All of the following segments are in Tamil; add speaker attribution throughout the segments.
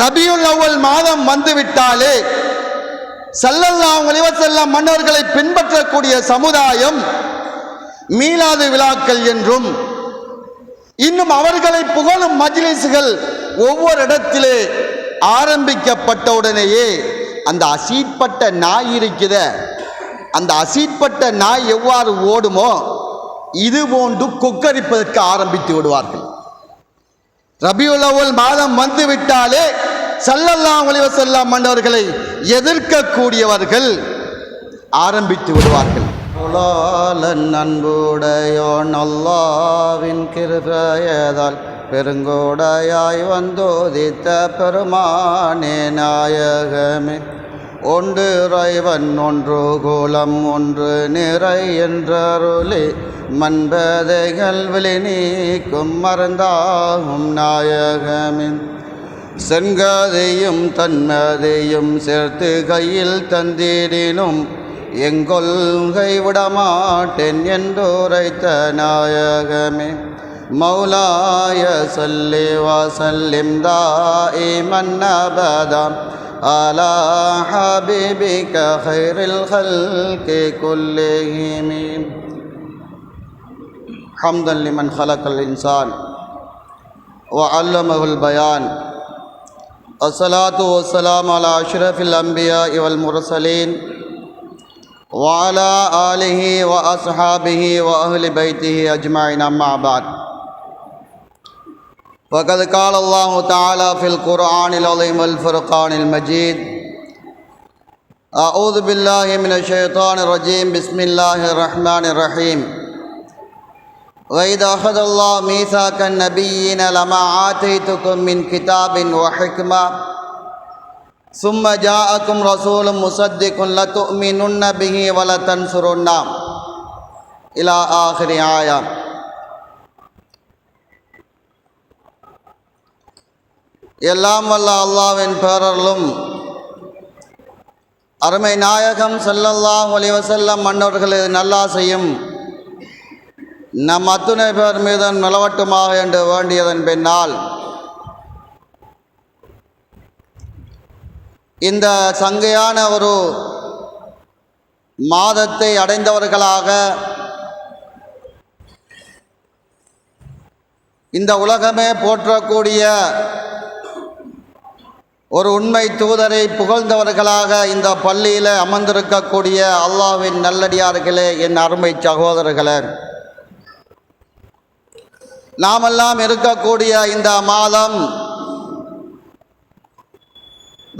Speaker 1: ரபியுல் அவ்வல் மாதம் வந்துவிட்டாலே ஸல்லல்லாஹு அலைஹி வஸல்லம் மன்னர்களை பின்பற்றக்கூடிய சமுதாயம் மீலாது விழாக்கள் என்றும், இன்னும் அவர்களை புகழும் மஜ்லிஸ்கள் ஒவ்வொரு இடத்திலே ஆரம்பிக்கப்பட்டவுடனேயே அந்த அசீட்பட்ட நாய் இருக்கிற அந்த அசீட்பட்ட நாய் எவ்வாறு ஓடுமோ இது போன்று கொக்கரிப்பதற்கு ஆரம்பித்து விடுவார்கள். ரபியுல் அவ்வல் மாதம் வந்துவிட்டாலே ஸல்லல்லாஹு அலைஹி வஸல்லம் மன்னர்களை எதிர்க்கக்கூடியவர்கள் ஆரம்பித்து விடுவார்கள்.
Speaker 2: அன்புடையோன் அல்லாஹ்வின் கிருபையால் பெருங்கோடையாய் வந்தோதித்த பெருமானே நாயகமே, ஒன்று இறைவன் ஒன்று குலம் ஒன்று நிறை என்றருளே, மன்பதைகள் விழி நீக்கும் மறந்தாகும் நாயகமே, செங்கதையும் தன்மதையும் சேர்த்து கையில் தந்திடினும் எங்கொள்கை விடமாட்டேன் என்றுரைத்த நாயகமே, மௌலாய ஸல்லி வஸல்லிம் தாயிமன் அபதா அலா ஹபீபிக கைரில் ஹல்கி குல்லிஹிம். ஹம்தன் லிமன் ஹலக்கல் இன்சான் வ அல்லமஹுல் பயான். அஸ்ஸலாத்து வஸ்ஸலாமு அலா அஷ்ரஃபில் அன்பியா வல் முர்சலீன் வ அலா ஆலிஹி வ அஸ்ஹாபிஹி வ அஹ்லி பைத்திஹி அஜ்மஈன். அம்மா பஅத். فقد قال الله تعالى في القرآن العظيم والفرقان المجيد: أعوذ بالله من الشيطان الرجيم، بسم الله الرحمن الرحيم. وإذا أخذ الله ميثاق النبيين لما آتيتكم من كتاب وحكمة ثم جاءكم رسول مصدق لتؤمنن به ولتنصرنه إلى آخر آية. எல்லாம் வல்ல அல்லாஹ்வின் பேரருளும் அருமை நாயகம் ஸல்லல்லாஹு அலைஹி வஸல்லம் மன்னர்களது நல்லாசையும் நம் அத்துணை பேர் மீதும் நிலவட்டுமாக என்று வேண்டியதன் பின்னால் இந்த சங்கையான ஒரு மாதத்தை அடைந்தவர்களாக இந்த உலகமே போற்றக்கூடிய ஒரு உண்மை தூதரை புகழ்ந்தவர்களாக இந்த பள்ளியில் அமர்ந்திருக்கக்கூடிய அல்லாஹ்வின் நல்லடியார்களே, என் அருமை சகோதரர்களே, நாமெல்லாம் இருக்கக்கூடிய இந்த மாதம்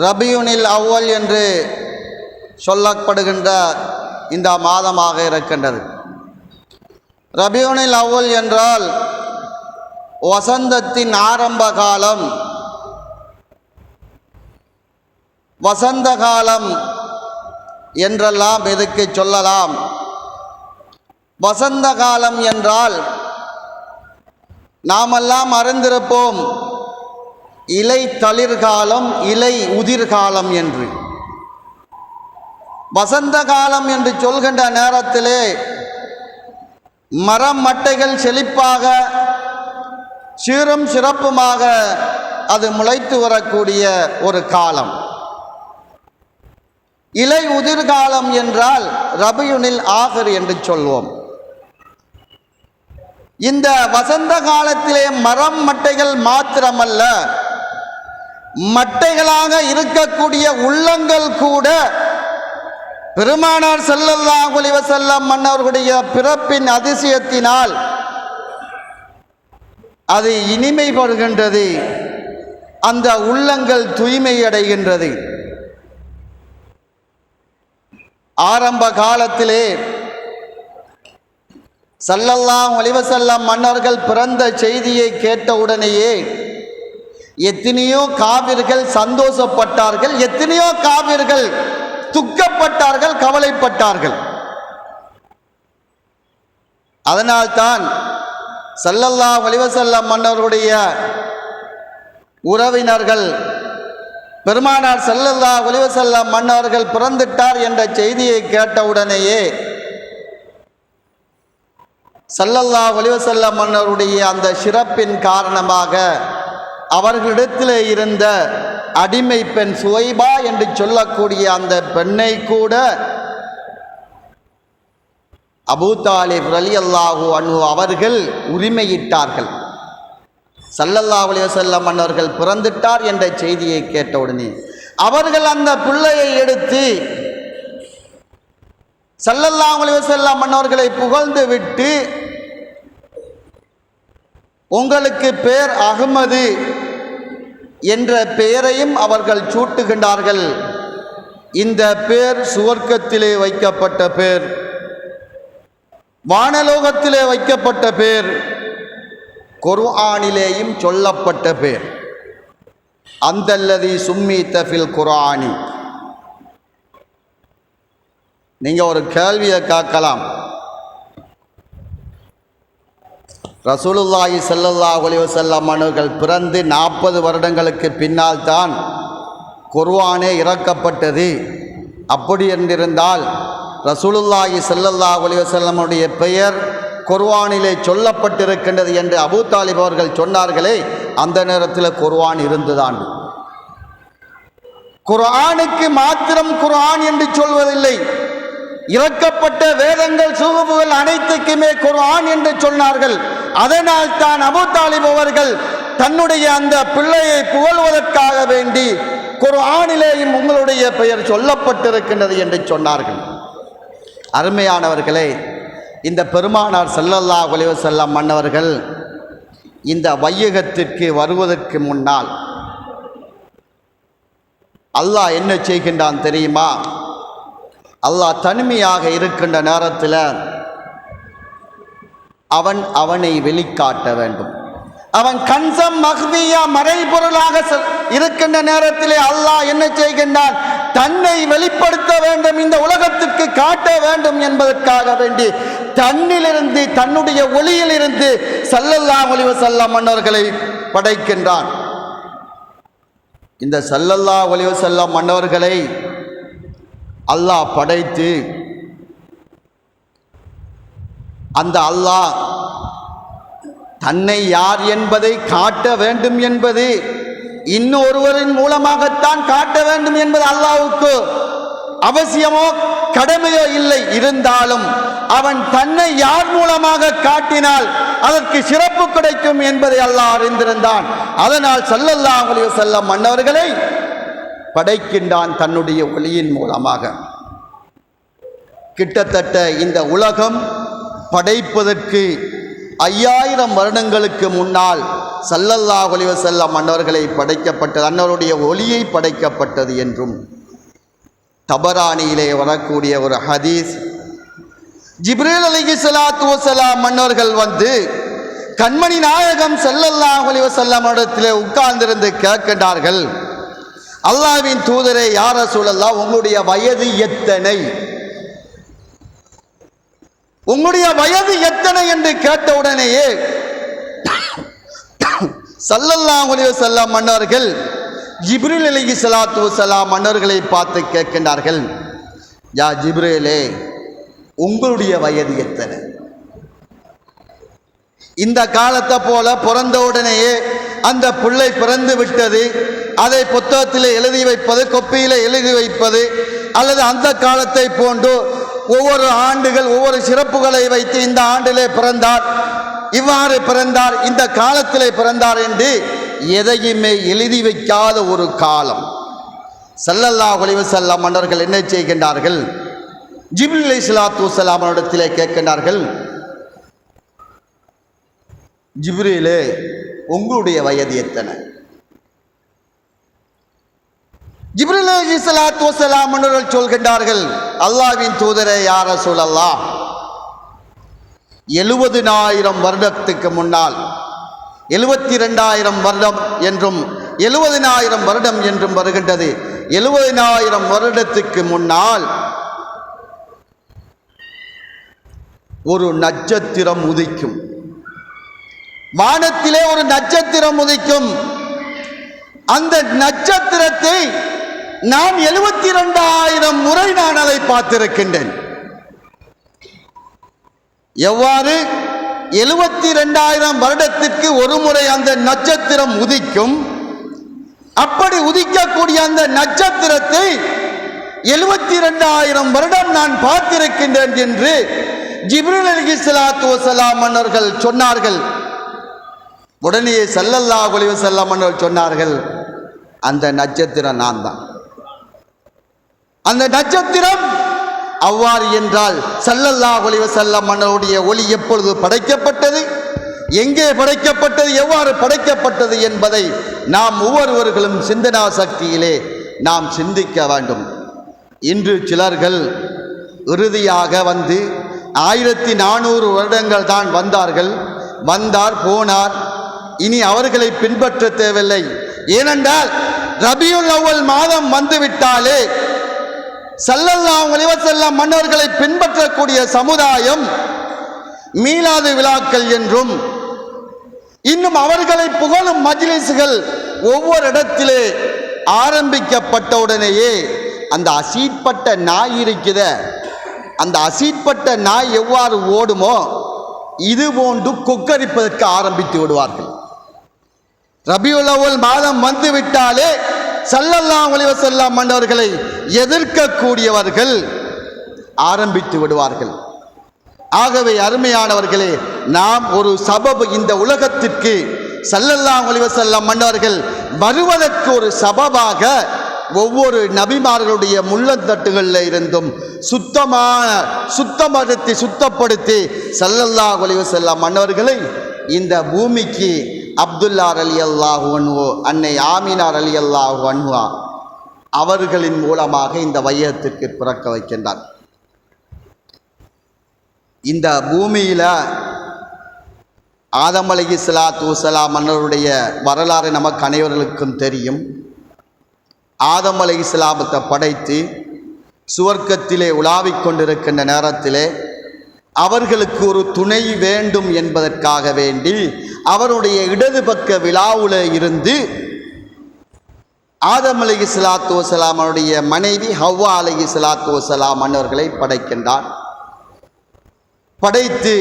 Speaker 2: ரபியுனில் அவ்வல் என்று சொல்லப்படுகின்ற இந்த மாதமாக இருக்கின்றது. ரபியுனில் அவ்வல் என்றால் வசந்தத்தின் ஆரம்ப காலம், வசந்த காலம் என்றெல்லாம் இதுக்கு சொல்லலாம். வசந்த காலம் என்றால் நாமெல்லாம் அறிந்திருப்போம் இலை தளிர்காலம், இலை உதிர்காலம் என்று. வசந்த காலம் என்று சொல்கின்ற நேரத்திலே மரம் மட்டைகள் செழிப்பாக சீரும் சிறப்புமாக அது முளைத்து வரக்கூடிய ஒரு காலம். இலை உதிர்காலம் என்றால் ரபியுனில் ஆகிர் என்று சொல்வோம். இந்த வசந்த காலத்திலே மரம் மட்டைகள் மாத்திரமல்ல, மட்டைகளாக இருக்கக்கூடிய உள்ளங்கள் கூட பெருமானார் ஸல்லல்லாஹு அலைஹி வஸல்லம் மன்னர்களுடைய பிறப்பின் அதிசயத்தினால் அது இனிமைப்படுகின்றது, அந்த உள்ளங்கள் தூய்மை அடைகின்றது. ஆரம்ப காலத்திலே ஸல்லல்லாஹு அலைஹி வஸல்லம் மன்னர்கள் பிறந்த செய்தியை கேட்டவுடனேயே எத்தனையோ காவிர்கள் சந்தோஷப்பட்டார்கள், எத்தனையோ காவிர்கள் துக்கப்பட்டார்கள், கவலைப்பட்டார்கள். அதனால்தான் ஸல்லல்லாஹு அலைஹி வஸல்லம் மன்னர்களுடைய உறவினர்கள் பெருமானார் ஸல்லல்லாஹு அலைஹி வஸல்லம் மன்னர்கள் பிறந்துட்டார் என்ற செய்தியை கேட்டவுடனேயே ஸல்லல்லாஹு அலைஹி வஸல்லம் மன்னருடைய அந்த சிறப்பின் காரணமாக
Speaker 1: அவர்களிடத்தில் இருந்த அடிமை பெண் சுவைபா என்று சொல்லக்கூடிய அந்த பெண்ணை கூட அபூ தாலிப் ரலியல்லாஹு அன்ஹு அவர்கள் உரிமையிட்டார்கள். ஸல்லல்லாஹு அலைஹி வஸல்லம் அவர்கள் பிறந்துட்டார் என்ற செய்தியை கேட்டவுடனே அவர்கள் அந்த பிள்ளையை எடுத்து ஸல்லல்லாஹு அலைஹி வஸல்லம் அவர்களை புகழ்ந்து விட்டு, உங்களுக்கு பேர் அஹ்மது என்ற பெயரையும் அவர்கள் சூட்டுகின்றார்கள். இந்த பேர் சுவர்க்கத்திலே வைக்கப்பட்ட பேர், வானலோகத்திலே வைக்கப்பட்ட பேர், குர்ஆனிலேயும் சொல்லப்பட்ட பேர். அந்தல்லதி சும்மீத ஃபில் குர்ஆனி. நீங்க ஒரு கேள்வியை கேட்கலாம், ரசூலுல்லாஹி ஸல்லல்லாஹு அலைஹி வஸல்லம் அவர்கள் பிறந்து 40 வருடங்களுக்கு பின்னால் தான் குர்ஆனே இறக்கப்பட்டது. அப்படி என்றிருந்தால் ரசூலுல்லாஹி ஸல்லல்லாஹு அலைஹி வஸல்லம் உடைய பெயர் குர்ஆனிலே சொல்லப்பட்டிருக்கின்றது என்று அபூ தாலிப் அவர்கள் சொன்னார்களே, அந்த நேரத்தில் குர்ஆன் இருந்துதான். குர்ஆனுக்கு மாத்திரம் குர்ஆன் என்று சொல்வதில்லை, இறக்கப்பட்ட வேதங்கள் சுஹுஃபுகள் அனைத்துக்குமே குர்ஆன் என்று சொன்னார்கள். அதனால் தான் அபூ தாலிப் அவர்கள் தன்னுடைய அந்த பிள்ளையை புகழ்வதற்காக வேண்டி குர்ஆனிலேயும் உங்களுடைய பெயர் சொல்லப்பட்டிருக்கின்றது என்று சொன்னார்கள். அருமையானவர்களே, இந்த பெருமானார் ஸல்லல்லாஹு அலைஹி வஸல்லம் மன்னவர்கள் இந்த வையகத்திற்கு வருவதற்கு முன்னால் அல்லாஹ் என்ன செய்கின்றான் தெரியுமா? அல்லாஹ் தனிமையாக இருக்கின்ற நேரத்தில் அவனை வெளிக்காட்ட வேண்டும். அவன் கன்சம் மஹ்வியா மறைபொருளாக இருக்கின்ற நேரத்திலே அல்லாஹ் என்ன செய்கின்றான்? தன்னை வெளிப்படுத்த வேண்டும், இந்த உலகத்துக்கு காட்ட வேண்டும் என்பதற்காக வேண்டி தன்னிலிருந்து, தன்னுடைய ஒளியிலிருந்து ஸல்லல்லாஹு அலைஹி வஸல்லம் மன்னவர்களை படைக்கின்றான். இந்த ஸல்லல்லாஹு அலைஹி வஸல்லம் மன்னவர்களை அல்லாஹ் படைத்து, அந்த அல்லாஹ் தன்னை யார் என்பதை காட்ட வேண்டும் என்பது இன்னொருவரின் மூலமாகத்தான் காட்ட வேண்டும் என்பது அல்லாஹ்வுக்கு அவசியமோ கடமையோ இல்லை. இருந்தாலும் அவன் தன்னை யார் மூலமாக காட்டினால் அதற்கு சிறப்பு கிடைக்கும் என்பதை அல்லாஹ் அறிந்திருந்தான். அதனால் ஸல்லல்லாஹு அலைஹி வஸல்லம் மன்னவர்களை படைக்கின்றான் தன்னுடைய ஒளியின் மூலமாக. கிட்டத்தட்ட இந்த உலகம் படைப்பதற்கு 5000 வருடங்களுக்கு முன்னால் ஸல்லல்லாஹு அலைஹி வஸல்லம் அன்னவர்களை படைக்கப்பட்டது, அன்னவருடைய ஒளியை படைக்கப்பட்டது என்றும் தபரானியிலே வரக்கூடிய ஒரு ஹதீஸ். ஜிப்ரீல் அலைஹிஸ்ஸலாத்து வஸலாம் மன்னவர்கள் வந்து கண்மணி நாயகம் ஸல்லல்லாஹு அலைஹி வஸல்லம் இடத்திலே உட்கார்ந்திருந்து கேட்கின்றார்கள், அல்லாஹ்வின் தூதரே யா ரசூலல்லாஹ், உங்களுடைய வயது எத்தனை? உங்களுடைய வயது எத்தனை என்று கேட்டவுடனேயே ஸல்லல்லாஹு அலைஹி வஸல்லம் மன்னர்கள் ஜிப்ரீல் அலைஹிஸ்ஸலாத்து வஸலாம் மன்னர்களை பார்த்து கேட்கின்றார்கள், யா ஜிப்ரீலே, உங்களுடைய வயது எத்தனை? இந்த காலத்தை போல பிறந்த உடனேயே அந்த பிள்ளை பிறந்து விட்டது, அதை புத்தகத்தில் எழுதி வைப்பது, கொப்பியில் எழுதி வைப்பது, அல்லது அந்த காலத்தை போன்று ஒவ்வொரு ஆண்டுகள் ஒவ்வொரு சிறப்புகளை வைத்து இந்த ஆண்டிலே பிறந்தார், இவ்வாறு பிறந்தார், இந்த காலத்திலே பிறந்தார் என்று எதையுமே எழுதி வைக்காத ஒரு காலம். ஸல்லல்லாஹு அலைஹி வஸல்லம் மன்னர்கள் என்ன செய்கின்றார்கள்? ஜிப்ரீல் அலைஹிஸ்ஸலாத்து வஸலாம் இடத்திலே கேட்கின்றார்கள், ஜிப்ரீலே, உங்களுடைய வயது எத்தனை? ஜிப்ரீல் அலைஹிஸ்ஸலாத்து வஸலாம் மன்னர்கள் சொல்கின்றார்கள், அல்லாஹ்வின் தூதரே யா ரசூலல்லாஹ், 70000 வருடத்துக்கு முன்னால் 72000 வருடம் என்றும் 70000 வருடம் என்றும் வருகின்றது. 70000 வருடத்துக்கு முன்னால் ஒரு நட்சத்திரம் உதிக்கும், வானத்திலே ஒரு நட்சத்திரம் உதிக்கும். அந்த நட்சத்திரத்தை நான் 72000 முறை நான் அதை பார்த்திருக்கின்றேன். எவ்வாறு? 72,000 வருடத்திற்கு ஒரு முறை அந்த நட்சத்திரம் உதிக்கும். அப்படி உதிக்கக்கூடிய அந்த நட்சத்திரத்தை 72,000 வருடம் நான் பார்த்திருக்கின்றேன் என்று ஜிப்ரீல் அலைஹிஸ்ஸலாத்து வஸலாம் அவர்கள் சொன்னார்கள். உடனே ஸல்லல்லாஹு அலைஹி வஸல்லம் அவர்கள் சொன்னார்கள், அந்த நட்சத்திரம் நான் தான். அந்த நட்சத்திரம் அவ்வாறு என்றால் ஸல்லல்லாஹு அலைஹி வஸல்லம் அவர்களுடைய ஒளி எப்பொழுது படைக்கப்பட்டது, எங்கே படைக்கப்பட்டது, எவ்வாறு படைக்கப்பட்டது என்பதை நாம் ஒவ்வொருவர்களும் சிந்தனா சக்தியிலே நாம் சிந்திக்க வேண்டும். இன்று சிலர்கள் இறுதியாக வந்து 1400 வருடங்கள் தான் வந்தார்கள், வந்தார் போனார், இனி அவர்களை பின்பற்ற தேவையில்லை. ஏனென்றால் ரபியுல் அவ்வல் மாதம் வந்துவிட்டாலே ஸல்லல்லாஹு அலைஹி வஸல்லம் மன்னர்களை பின்பற்றக்கூடிய சமுதாயம் மீலாது விழாக்கள் என்றும் இன்னும் அவர்களை புகழும் மஜ்லிஸ்கள் ஒவ்வொரு இடத்திலே ஆரம்பிக்கப்பட்டவுடனேயே அந்த அசீட்பட்ட நாய் இருக்குத, அந்த அசீட்பட்ட நாய் எவ்வாறு ஓடுமோ இது போன்று கொக்கரிப்பதற்கு ஆரம்பித்து விடுவார்கள். ரபியுல் அவ்வல் மாதம் வந்துவிட்டாலே ஸல்லல்லாஹு அலைஹி வஸல்லம் மன்னர்களை எதிர்க்கக்கூடியவர்கள் ஆரம்பித்து விடுவார்கள். ஆகவே அருமையானவர்களே, நாம் ஒரு சபபு இந்த உலகத்திற்கு ஸல்லல்லாஹு அலைஹி வஸல்லம் மன்னர்கள் வருவதற்கு ஒரு சபபாக ஒவ்வொரு நபிமார்களுடைய முள்ளந்தட்டுகளில் இருந்தும் சுத்தப்படுத்தி ஸல்லல்லாஹு அலைஹி வஸல்லம் மன்னர்களை இந்த பூமிக்கு அப்துல்லா ரலியல்லாஹு அன்ஹு, அன்னை ஆமினா ரலியல்லாஹு அன்ஹா அவர்களின் மூலமாக இந்த வையகத்திற்கு பிறக்க வைக்கின்றார். இந்த பூமியில் ஆதம் அலைஹிஸ்ஸலாத்து வஸலாம் மன்னருடைய வரலாறு நமக்கு அனைவர்களுக்கும் தெரியும். ஆதம் அலைஹிஸ்ஸலாத்தை படைத்து சுவர்க்கத்திலே உலாவிக் கொண்டிருக்கின்ற நேரத்திலே அவர்களுக்கு ஒரு துணை வேண்டும் என்பதற்காக வேண்டி அவருடைய இடது பக்க விழாவுல இருந்து ஆதம் அலைஹிஸ்ஸலாத்து வஸலாம் அவருடைய மனைவி ஹவ்வா அலைஹிஸ்ஸலாத்து வஸலாம் மன்னர்களை படைக்கின்றார். படைத்து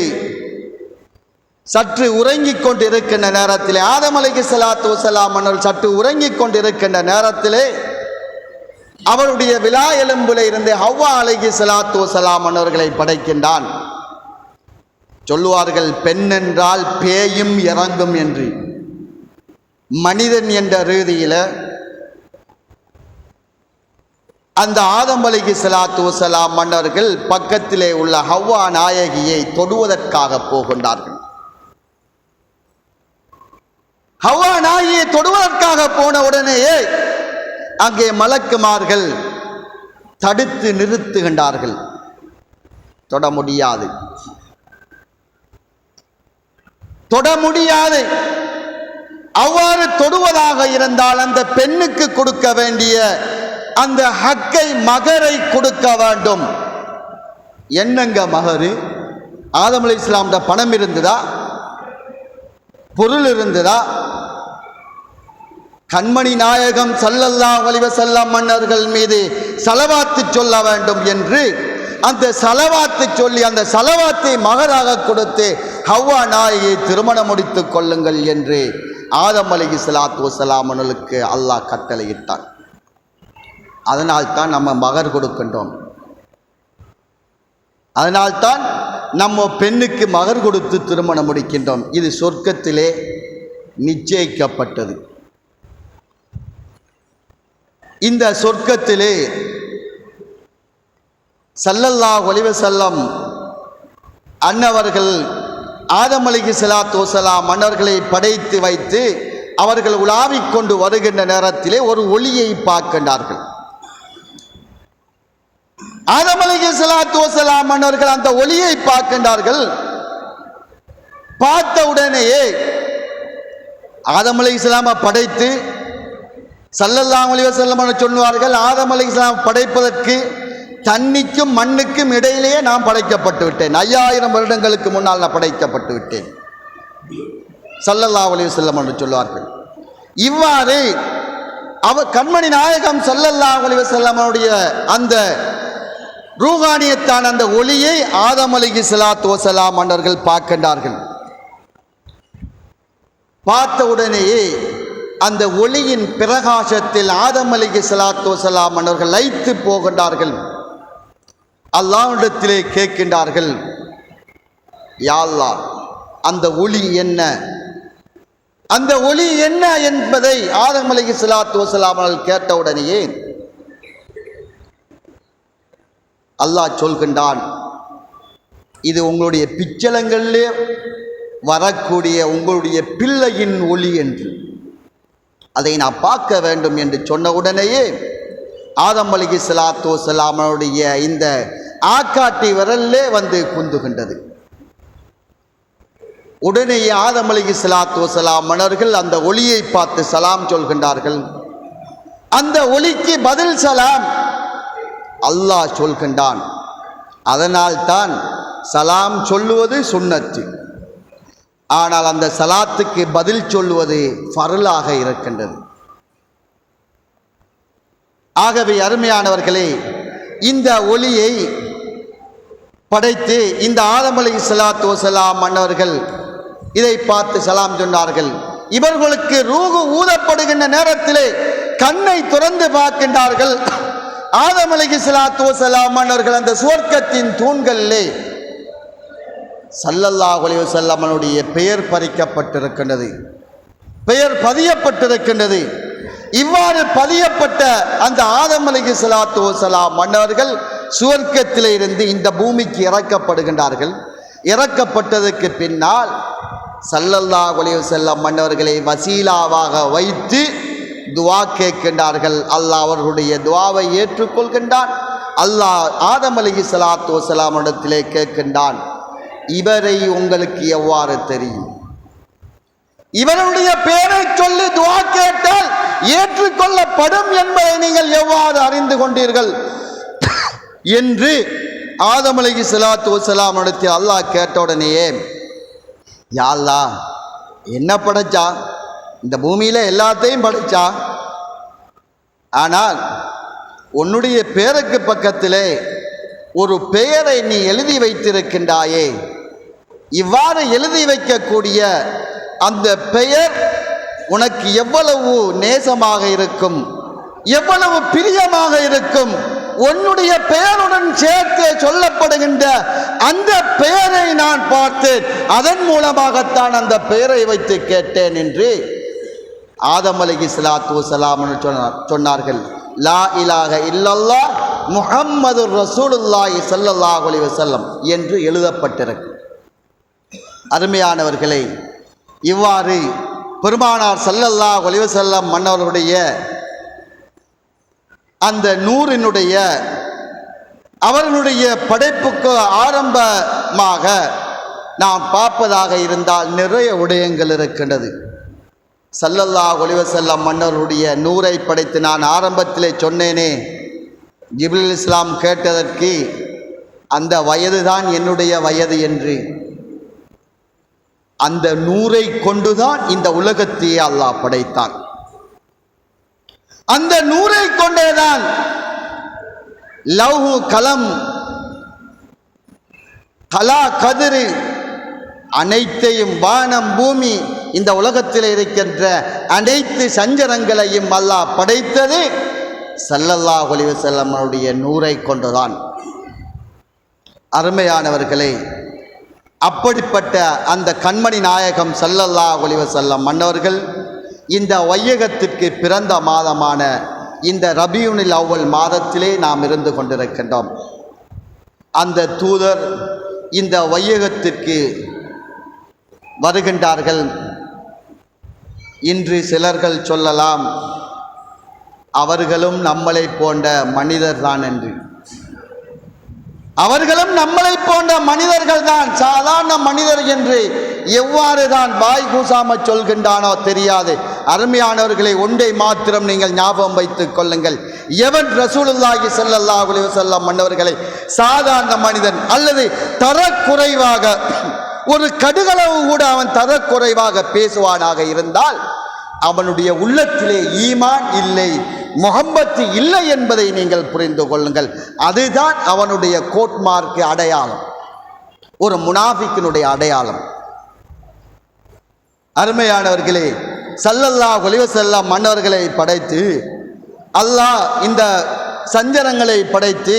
Speaker 1: சற்று உறங்கிக் கொண்டிருக்கின்ற நேரத்திலே ஆதம் அலைஹிஸ்ஸலாத்து வஸலாம் மன்னர் சற்று உறங்கிக் கொண்டிருக்கின்ற நேரத்திலே அவருடைய விலா எலும்பில் இருந்து ஹவ்வா அலைஹிஸ்ஸலாத்து வஸலாம் மன்னர்களை படைக்கின்றான். சொல்லுவார்கள், பெண் என்றால் பேயும் இறங்கும் என்று. மனிதன் என்ற ரீதியில் அந்த ஆதம் அலைஹிஸ்ஸலாத்து வஸலாம் மன்னர்கள் பக்கத்திலே உள்ள ஹவ்வா நாயகியை தொடுவதற்காக போகின்றார்கள். ஹவ்வா நாயகியை தொடுவதற்காக போன உடனேயே அங்கே மலக்குமார்கள் தடுத்து நிறுத்துகின்றார்கள். தொட முடியாது, தொட முடியாது. அவ்வாறு தொடுவதாக இருந்தால் அந்த பெண்ணுக்கு கொடுக்க வேண்டிய அந்த ஹக்கை, மகரை கொடுக்க வேண்டும். என்னங்க மகரு? ஆதம் அலைஹிஸ்ஸலாம் பணம் இருந்ததா, பொருள் இருந்ததா? கண்மணி நாயகம் ஸல்லல்லாஹு அலைஹி வஸல்லம் மன்னர்கள் மீது ஸலவாத்து சொல்ல வேண்டும் என்று அந்த ஸலவாத்து சொல்லி அந்த ஸலவாத்தை மகராக கொடுத்து ஹவ்வா நாயகியை திருமணம் முடித்துக் கொள்ளுங்கள் என்று ஆதம் அலைஹிஸ்ஸலாத்து வஸலாம் அவர்களுக்கு அல்லாஹ் கட்டளையிட்டார். அதனால்தான் நம்ம மகர் கொடுக்கின்றோம். அதனால்தான் நம்ம பெண்ணுக்கு மகர் கொடுத்து திருமணம் முடிக்கின்றோம். இது சொர்க்கத்திலே நிச்சயிக்கப்பட்டது. இந்த சொர்க்கத்திலே ஸல்லல்லாஹு அலைஹி வஸல்லம் அன்னவர்கள் ஆதம் அலைஹிஸ்ஸலாத்து வஸலாம் மன்னர்களை படைத்து வைத்து அவர்கள் உலாவிக் கொண்டு வருகின்ற நேரத்திலே ஒரு ஒளியை பார்க்கின்றார்கள். ஆதம் அலைஹிஸ்ஸலாத்து வஸலாம் மன்னர்கள் அந்த ஒளியை பார்க்கின்றார்கள். பார்த்த உடனேயே ஆதம் அலைஹிஸ்ஸலாமை படைத்து ஸல்லல்லாஹு அலைஹி வஸல்லம் சொல்வார்கள், ஆதம் அலைஹிஸ்ஸலாம் படைப்பதற்கு தண்ணிக்கும் மண்ணுக்கும் இடையிலேயே நான் படைக்கப்பட்டு விட்டேன். 5000 வருடங்களுக்கு முன்னால் நான் படைக்கப்பட்டு விட்டேன். ஸல்லல்லாஹு அலைஹி வஸல்லம் என்று சொல்வார்கள். இவ்வாறு கண்மணி நாயகம் ஸல்லல்லாஹு அலைஹி வஸல்லம் அந்த ரூஹானியத்தான அந்த ஒளியை ஆதம் அலைஹிஸ்ஸலாத்து வஸலாம் மன்னர்கள் பார்க்கின்றார்கள். பார்த்த உடனேயே அந்த ஒளியின் பிரகாசத்தில் ஆதம் அலைஹிஸ்ஸலாத்து வஸலாம் அவர்கள் லயித்து போகின்றார்கள். அல்லாஹ்விடத்திலே கேட்கின்றார்கள், யா அல்லாஹ், அந்த ஒளி என்ன, அந்த ஒளி என்ன என்பதை ஆதம் அலைஹிஸ்ஸலாத்து வஸலாம் அவர்கள் கேட்டவுடனேயே அல்லாஹ் சொல்கின்றான், இது உங்களுடைய பிச்சலங்களிலே வரக்கூடிய உங்களுடைய பிள்ளையின் ஒளி என்று, அதை நான் பார்க்க வேண்டும் என்று சொன்ன உடனேயே ஆதம் அலைஹிஸ்ஸலாத்து வஸலாம் அவருடைய இந்த ஆக்காட்டி விரல்லே வந்து குந்துகின்றது. உடனே ஆதம் அலைஹிஸ்ஸலாத்து வஸலாம் அவர்கள் அந்த ஒளியை பார்த்து சலாம் சொல்கின்றார்கள். அந்த ஒளிக்கு பதில் சலாம் அல்லாஹ் சொல்கின்றான். அதனால் தான் சலாம் சொல்லுவது சுன்னத்து, ஆனால் அந்த சலாத்துக்கு பதில் சொல்லுவது ஃபர்லாக இருக்கின்றது. ஆகவே அருமையானவர்களே, இந்த ஒளியை படைத்து இந்த ஆதம் அலைஹிஸ்ஸலாத்து வஸலாம் மன்னர்கள் இதை பார்த்து சலாம் சொன்னார்கள். இவர்களுக்கு ரூஹு ஊதப்படுகின்ற நேரத்திலே கண்ணை திறந்து பார்க்கின்றார்கள். ஆதம் அலைஹிஸ்ஸலாத்து வஸலாம் மன்னர்கள் அந்த சுவர்க்கத்தின் தூண்களிலே ஸல்லல்லாஹு அலைஹி வஸல்லம் அவருடைய பெயர் பறிக்கப்பட்டிருக்கின்றது, பெயர் பதியப்பட்டிருக்கின்றது. இவ்வாறு பதியப்பட்ட அந்த ஆதம் அலைஹிஸ்ஸலாத்து வஸலாம் மன்னர்கள் சுவர்க்கத்திலே இருந்து இந்த பூமிக்கு இறக்கப்படுகின்றார்கள். இறக்கப்பட்டதற்கு பின்னால் ஸல்லல்லாஹு அலைஹி வஸல்லம் மன்னர்களை வசீலாவாக வைத்து துஆ கேட்கின்றார்கள். அல்லாஹ் அவர்களுடைய துஆவை ஏற்றுக்கொள்கின்றான். அல்லாஹ் ஆதம் அலைஹிஸ்ஸலாத்து வஸலாம் இடத்திலே கேட்கின்றான், இவரை உங்களுக்கு எவ்வாறு தெரியும்? இவருடைய பெயரை சொல்லி துஆ கேட்டால் ஏற்றுக்கொள்ளப்படும் என்பதை நீங்கள் எவ்வாறு அறிந்து கொண்டீர்கள் என்று ஆதம் அலைஹிஸ்ஸலாத்து வஸலாம் இடத்தில் அல்லாஹ் கேட்ட உடனேயே, யா அல்லாஹ், என்ன படைச்சா? இந்த பூமியில எல்லாத்தையும் படைச்சா, ஆனால் உன்னுடைய பெயருக்கு பக்கத்திலே ஒரு பெயரை நீ எழுதி வைத்திருக்கின்றாயே, இவ்வாறு எழுதி வைக்கக்கூடிய அந்த பெயர் உனக்கு எவ்வளவு நேசமாக இருக்கும், எவ்வளவு பிரியமாக இருக்கும். உன்னுடைய பெயருடன் சேர்த்து சொல்லப்படுகின்ற அந்த பெயரை நான் பார்த்தேன், அதன் மூலமாகத்தான் அந்த பெயரை வைத்து கேட்டேன் என்று ஆதம் அலைஹிஸ்ஸலாத்து வஸலாம் சொன்னார்கள். லா இலாஹ இல்லல்லாஹ் முஹம்மது ரசூலுல்லாஹி ஸல்லல்லாஹு அலைஹி வஸல்லம் என்று எழுதப்பட்டிருக்கு. அருமையானவர்களே, இவ்வாறு பெருமானார் ஸல்லல்லாஹு அலைஹி வஸல்லம் மன்னவர்களுடைய அந்த நூறினுடைய அவர்களுடைய படைப்புக்கு ஆரம்பமாக நாம் பார்ப்பதாக இருந்தால் நிறைய விடயங்கள் இருக்கின்றது. ஸல்லல்லாஹு அலைஹி வஸல்லம் மன்னருடைய நூரை படைத்து நான் ஆரம்பத்திலே சொன்னேனே, ஜிப்ரீல் இஸ்லாம் கேட்டதற்கு அந்த வயதுதான் என்னுடைய வயது என்று, அந்த நூரை கொண்டுதான் இந்த உலகத்தையே அல்லாஹ் படைத்தான். அந்த நூரை கொண்டேதான் லவ்ஹு கலம் கலா கதிரு அனைத்தையும் வானம் பூமி இந்த உலகத்தில் இருக்கின்ற அனைத்து சஞ்சரங்களையும் அல்லாஹ் படைத்தது ஸல்லல்லாஹு அலைஹி வஸல்லம் அவருடைய நூரை கொண்டுதான். அருமையானவர்களே, அப்படிப்பட்ட அந்த கண்மணி நாயகம் ஸல்லல்லாஹு அலைஹி வஸல்லம் மன்னவர்கள் இந்த வையகத்திற்கு பிறந்த மாதமான இந்த ரபியுல் அவ்வல் மாதத்திலே நாம் இருந்து கொண்டிருக்கின்றோம். அந்த தூதர் இந்த வையகத்திற்கு வருகின்றார்கள். இன்று சிலர்கள் சொல்லலாம், அவர்களும் நம்மளை போன்ற மனிதர்தான் என்று. அவர்களும் நம்மளை போன்ற மனிதர்கள் தான், சாதாரண மனிதர் என்று எவ்வாறு தான் வாய் கூசாம சொல்கின்றானோ தெரியாது. அருமையானவர்களை, ஒன்றை மாத்திரம் நீங்கள் ஞாபகம் வைத்துக் கொள்ளுங்கள். எவன் ரசூலுல்லாஹி ஸல்லல்லாஹு அலைஹி வஸல்லம் மன்னவர்களை சாதாரண மனிதன் அல்லது தரக்குறைவாக ஒரு கடுகளவு கூட அவன் தரக்குறைவாக பேசுவானாக இருந்தால் அவனுடைய உள்ளத்திலே ஈமான் இல்லை, முஹப்பத்து இல்லை என்பதை நீங்கள் புரிந்து கொள்ளுங்கள். அதுதான் அவனுடைய கோட்மார்க்கு அடையாளம், ஒரு முனாஃபிக்கினுடைய அடையாளம். அருமையானவர்களே, ஸல்லல்லாஹு அலைஹி வஸல்லம் மன்னர்களை படைத்து அல்லாஹ் இந்த சஞ்சரங்களை படைத்து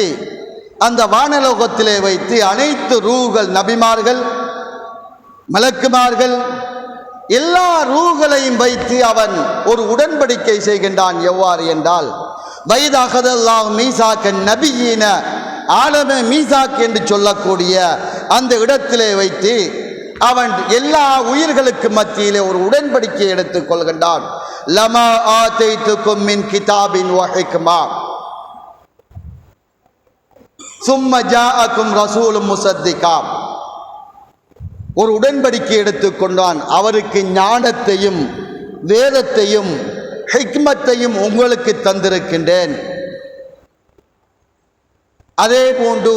Speaker 1: அந்த வானலோகத்திலே வைத்து அனைத்து ரூகள், நபிமார்கள், மலக்குமார்கள், எல்லா ரூகளையும் வைத்து அவன் ஒரு உடன்படிக்கை செய்கின்றான். எவ்வாறு என்றால், வைதஹதல்லாஹு மீசாக்கன் நபியீன ஆலம மீசாக் என்று சொல்லக்கூடிய அந்த இடத்திலே வைத்து அவன் எல்லா உயிர்களுக்கு மத்தியிலே ஒரு உடன்படிக்கை எடுத்துக் கொள்கின்றான். லமா ஆதைதுக்கும் மின் கிதாபின் வ ஹிக்மா சும்ம ஜாஅக்கும் ரசூலும் முஸத்திகா. ஒரு உடன்படிக்கை எடுத்துக்கொண்டான். அவருக்கு ஞானத்தையும் வேதத்தையும் ஹிக்மத்தையும் உங்களுக்கு தந்திருக்கின்றேன். அதே போன்று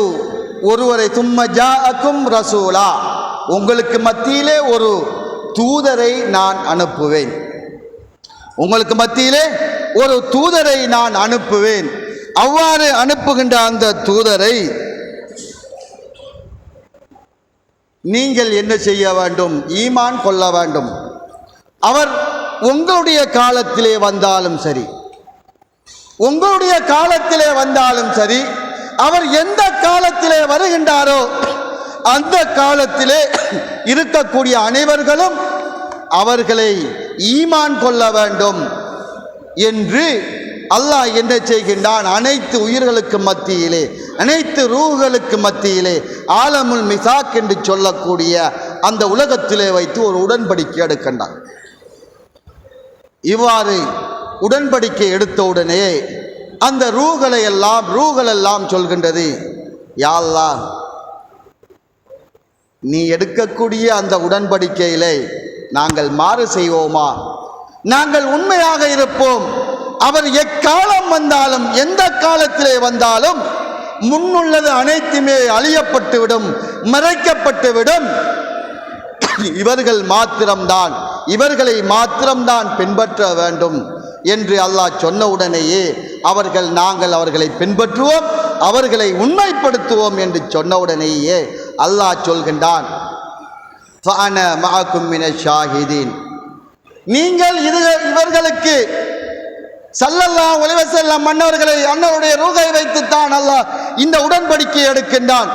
Speaker 1: ஒருவரை சும்ம ஜாஅக்கும் ரசூலா, உங்களுக்கு மத்தியிலே ஒரு தூதரை நான் அனுப்புவேன். உங்களுக்கு மத்தியிலே ஒரு தூதரை நான் அனுப்புவேன். அவ்வாறு அனுப்புகின்ற அந்த தூதரை நீங்கள் என்ன செய்ய வேண்டும்? ஈமான் கொள்ள வேண்டும். அவர் உங்களுடைய காலத்திலே வந்தாலும் சரி, உங்களுடைய காலத்திலே வந்தாலும் சரி, அவர் எந்த காலத்திலே வருகின்றாரோ அந்த காலத்திலே இருக்கக்கூடிய அனைவர்களும் அவர்களை ஈமான் கொள்ள வேண்டும் என்று அல்லாஹ் என்ன செய்கின்றான்? அனைத்து உயிர்களுக்கு மத்தியிலே, அனைத்து ரூகளுக்கு மத்தியிலே ஆலமுல் மிசாக் என்று சொல்லக்கூடிய அந்த உலகத்திலே வைத்து ஒரு உடன்படிக்கை எடுக்கின்றான். இவ்வாறு உடன்படிக்கை எடுத்தவுடனே அந்த ரூகள் எல்லாம் சொல்கின்றது, யா அல்லாஹ், நீ எடுக்கக்கூடிய அந்த உடன்படிக்கையிலே நாங்கள் மாறு செய்வோமா? நாங்கள் உண்மையாக இருப்போம். அவர் எக்காலம் வந்தாலும், எந்த காலத்திலே வந்தாலும் முன்னுள்ளது அனைத்துமே அழியப்பட்டுவிடும், மறைக்கப்பட்டுவிடும். இவர்களை மாத்திரம்தான் பின்பற்ற வேண்டும் என்று அல்லாஹ் சொன்னவுடனேயே நாங்கள் அவர்களை பின்பற்றுவோம், அவர்களை உண்மைப்படுத்துவோம் என்று சொன்னவுடனேயே அல்லாஹ் சொல்கின்றான், ஃபஅன மஅக்கும் மினஷ் ஷாஹிதீன். நீங்கள் இவர்களுக்கு ஸல்லல்லாஹு அலைஹி வஸல்லம் மன்னவர்களை அன்னருடைய ரூகை வைத்துத்தான் அல்லாஹ் இந்த உடன்படிக்கை எடுக்கின்றான்.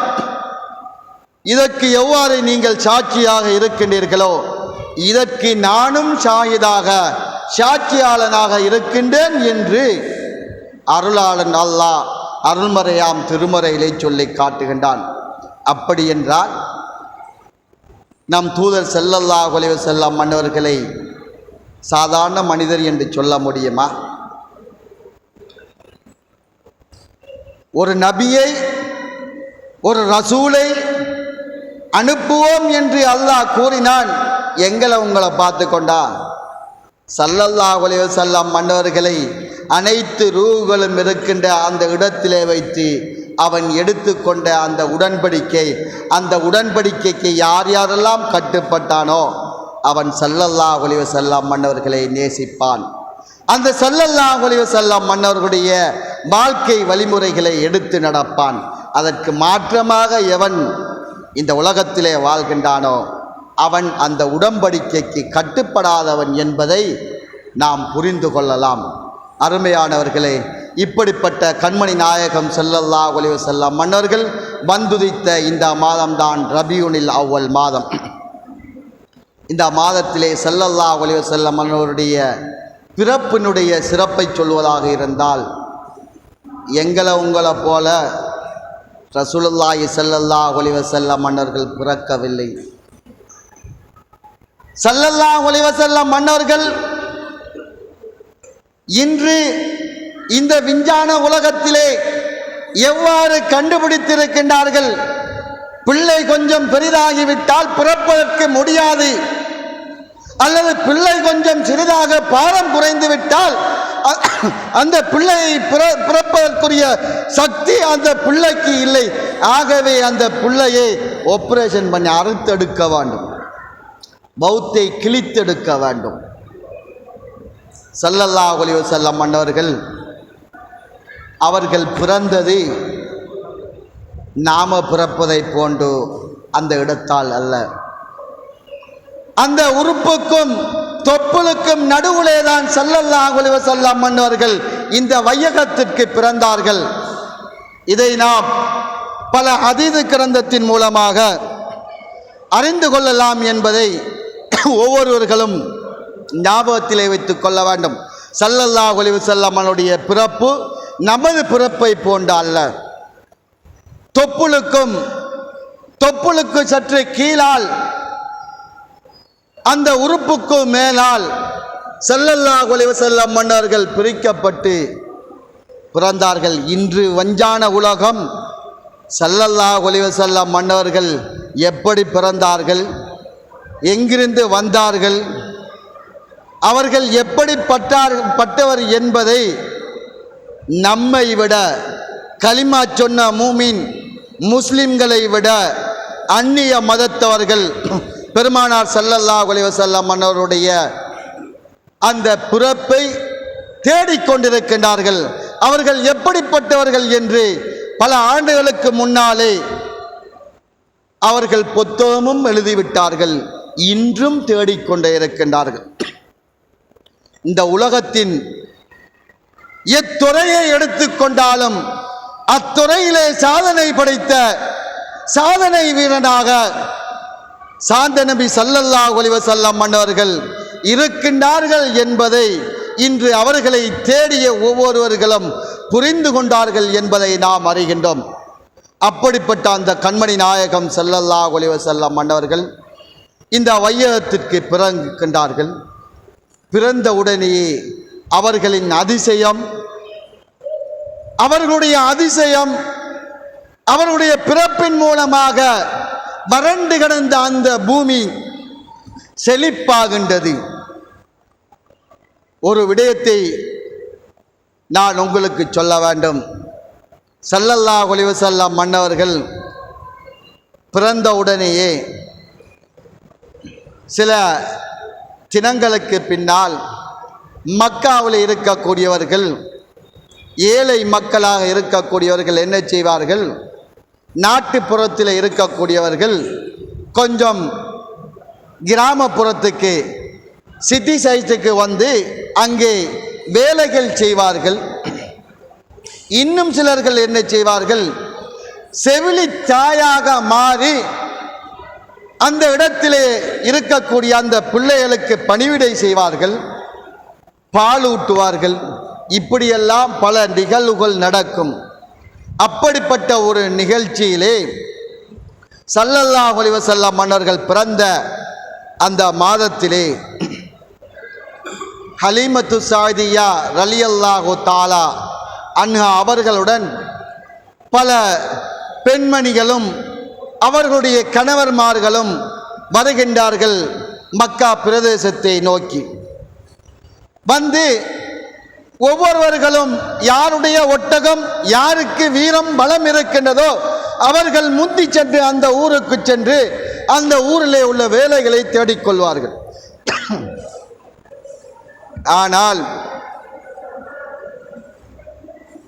Speaker 1: இதற்கு எவ்வாறு நீங்கள் சாட்சியாக இருக்கின்றீர்களோ இதற்கு நானும் சாட்சியாளனாக இருக்கின்றேன் என்று அருளாளன் அல்லாஹ் அருள்மறையாம் திருமறையிலே சொல்லி காட்டுகின்றான். அப்படி என்றால் நம் தூதர் ஸல்லல்லாஹு அலைஹி வஸல்லம் மன்னவர்களை சாதாரண மனிதர் என்று சொல்ல முடியுமா? ஒரு நபியை, ஒரு ரசூலை அனுப்புவோம் என்று அல்லாஹ் கூறினான். உங்களை பார்த்து கொண்டா? ஸல்லல்லாஹு அலைஹி வஸல்லம் மன்னவர்களை அனைத்து ரூகளும் இருக்கின்ற அந்த இடத்திலே வைத்து அவன் எடுத்துக்கொண்ட அந்த உடன்படிக்கைக்கு யார் யாரெல்லாம் கட்டுப்பட்டானோ அவன் ஸல்லல்லாஹு அலைஹி வஸல்லம் மன்னவர்களை நேசிப்பான். அந்த ஸல்லல்லாஹு அலைஹி வஸல்லம் மன்னவர்களுடைய வாழ்க்கை வழிமுறைகளை எடுத்து நடப்பான். அதற்கு மாற்றமாக எவன் இந்த உலகத்திலே வாழ்கின்றானோ அவன் அந்த உடன்படிக்கைக்கு கட்டுப்படாதவன் என்பதை நாம் புரிந்து கொள்ளலாம். அருமையானவர்களே, இப்படிப்பட்ட கண்மணி நாயகம் ஸல்லல்லாஹு அலைஹி வஸல்லம் மன்னர்கள் வந்துதித்த இந்த மாதம்தான் ரபியுனில் அவ்வல் மாதம். இந்த மாதத்திலே ஸல்லல்லாஹு அலைஹி வஸல்லம் மன்னருடைய பிறப்பினுடைய சிறப்பை சொல்வதாக இருந்தால், உங்களை போல ரசூலுல்லாஹி ஸல்லல்லாஹு அலைஹி வஸல்லம் மன்னர்கள் பிறக்கவில்லை. ஸல்லல்லாஹு அலைஹி வஸல்லம் மன்னர்கள் இன்று இந்த விஞ்ஞான உலகத்திலே எவ்வாறு கண்டுபிடித்திருக்கின்றார்கள்? பிள்ளை கொஞ்சம் பெரிதாகிவிட்டால் பிறப்பதற்கு முடியாது, அல்லது பிள்ளை கொஞ்சம் சிறிதாக பாரம் குறைந்து விட்டால் அந்த பிள்ளையை பிறப்பதற்குரிய சக்தி அந்த பிள்ளைக்கு இல்லை. ஆகவே அந்த பிள்ளையை ஆபரேஷன் பண்ணி அறுத்தெடுக்க வேண்டும், பௌத்தை கிழித்தெடுக்க வேண்டும். ஸல்லல்லாஹு அலைஹி வஸல்லம் அவர்கள் பிறந்தது நாம பிறப்பதை போன்று அந்த இடத்தால் அல்ல. அந்த உறுப்புக்கும் தொப்புளுக்கும் நடுவிலே தான் ஸல்லல்லாஹு அலைஹி வஸல்லம் மன்னர்கள் இந்த வையகத்திற்கு பிறந்தார்கள். இதை நாம் பல ஹதீஸ் கிரந்தத்தின் மூலமாக அறிந்து கொள்ளலாம் என்பதை ஒவ்வொருவர்களும் ஞாபகத்திலே வைத்துக் கொள்ள வேண்டும். ஸல்லல்லாஹு அலைஹி வஸல்லம் அவருடைய பிறப்பு நமது பிறப்பை போன்ற அல்ல. தொப்புளுக்கு சற்று கீழால் அந்த உறுப்புக்கு மேலால் ஸல்லல்லாஹு அலைஹி வஸல்லம் மன்னர்கள் பிரிக்கப்பட்டு பிறந்தார்கள். இன்று வஞ்சான உலகம் ஸல்லல்லாஹு அலைஹி வஸல்லம் மன்னர்கள் எப்படி பிறந்தார்கள், எங்கிருந்து வந்தார்கள், அவர்கள் எப்படி பட்டவர் என்பதை நம்மை விட, கலிமா சொன்ன மூமின் முஸ்லிம்களை விட அந்நிய மதத்தவர்கள் பெருமானார் ஸல்லல்லாஹு அலைஹி வஸல்லம் மன்னருடைய அந்த பிறப்பை தேடிக்கொண்டிருக்கின்றார்கள். அவர்கள் எப்படிப்பட்டவர்கள் என்று பல ஆண்டுகளுக்கு முன்னாலே அவர்கள் புத்தகமும் எழுதிவிட்டார்கள். இன்றும் தேடிக்கொண்டே இருக்கின்றார்கள். இந்த உலகத்தின் எத்துறையை எடுத்துக்கொண்டாலும் அத்துறையிலே சாதனை படைத்த சாதனை வீரனாக சாந்த நபி ஸல்லல்லாஹு அலைஹி வஸல்லம் மன்னர்கள் இருக்கின்றார்கள் என்பதை இன்று அவர்களை தேடிய ஒவ்வொருவர்களும் புரிந்து கொண்டார்கள் என்பதை நாம் அறிகின்றோம். அப்படிப்பட்ட அந்த கண்மணி நாயகம் ஸல்லல்லாஹு அலைஹி வஸல்லம் மன்னர்கள் இந்த வையகத்திற்கு பிறக்கின்றார்கள். பிறந்த உடனேயே அவர்களுடைய அதிசயம் அவர்களுடைய பிறப்பின் மூலமாக வறண்டு கிடந்த அந்த பூமி செழிப்பாகின்றது. ஒரு விடயத்தை நான் உங்களுக்கு சொல்ல வேண்டும். ஸல்லல்லாஹு அலைஹி வஸல்லம் மன்னவர்கள் பிறந்த உடனேயே சில தினங்களுக்கு பின்னால் மக்காவில் இருக்கக்கூடியவர்கள், ஏழை மக்களாக இருக்கக்கூடியவர்கள் என்ன செய்வார்கள், நாட்டுப்புறத்தில் இருக்கக்கூடியவர்கள் கொஞ்சம் கிராமப்புறத்துக்கு, சிட்டி சைஸுக்கு வந்து அங்கே வேலைகள் செய்வார்கள். இன்னும் சிலர்கள் என்ன செய்வார்கள், செவிலி தாயாக மாறி அந்த இடத்திலே இருக்கக்கூடிய அந்த பிள்ளைகளுக்கு பணிவிடை செய்வார்கள், பால் ஊட்டுவார்கள். இப்படியெல்லாம் பல நிகழ்வுகள் நடக்கும். அப்படிப்பட்ட ஒரு நிகழ்ச்சியிலே ஸல்லல்லாஹு அலைஹி வஸல்லம் மன்னர்கள் பிறந்த அந்த மாதத்திலே ஹலீமத்து சாதியா ரலியல்லாஹு தஆலா அன்ஹா அவர்களுடன் பல பெண்மணிகளும் அவர்களுடைய கணவர்மார்களும் வருகின்றார்கள். மக்கா பிரதேசத்தை நோக்கி வந்து ஒவ்வொருவர்களும் யாருடைய ஒட்டகம் யாருக்கு வீரம் பலம் இருக்கின்றதோ அவர்கள் முந்தி சென்று அந்த ஊருக்கு சென்று அந்த ஊரிலே உள்ள வேலைகளை தேடிக்கொள்வார்கள். ஆனால்